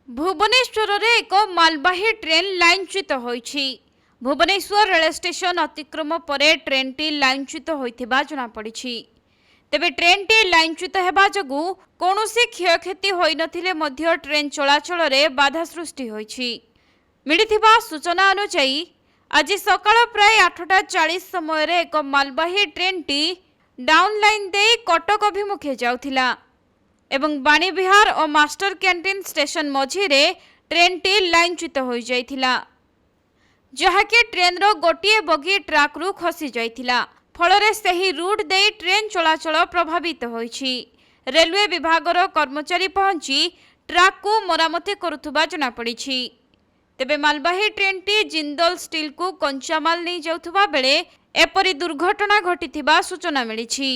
भुवनेश्वर रे एक मालवाही ट्रेन लाइनच्युत होईछि। भुवनेश्वर रेल स्टेशन अतिक्रम परे ट्रेन टी लाइनच्युत होइथिबा जଣା पड़िछि। तेबे ट्रेन टी लाइनच्युत हेबा जगु कोनोसी क्षयक्षति होई नथिले मध्य ट्रेन चलाचल रे बाधा सृष्टि होईछि। मिलिथिबा सूचना अनुसार आज सकाळ प्राय 8:40 समय रे एक मालवाही ट्रेन टी डाउन लाइन दे कटक अभिमुखे जाउथिला एवं बाणीविहार और मास्टर कैंटीन स्टेशन मझिरे ट्रेन टी लाइनच्युत हो जाइथिला, जहाँकि ट्रेन रो गोटिए बगी ट्राक रु खसी जाइथिला। फलरे सही रूट दे ट्रेन चलाचल प्रभावित होइछि। रेलवे विभाग रो कर्मचारी पहुंची ट्राक को मरामती करुथुबा जଣା पड़िछि। तेबे मालवाही ट्रेन टी जिंदल स्टील को कंचामाल नहीं जाउथुबा बेले एपरि दुर्घटना घटिथिबा सूचना मिलिछि।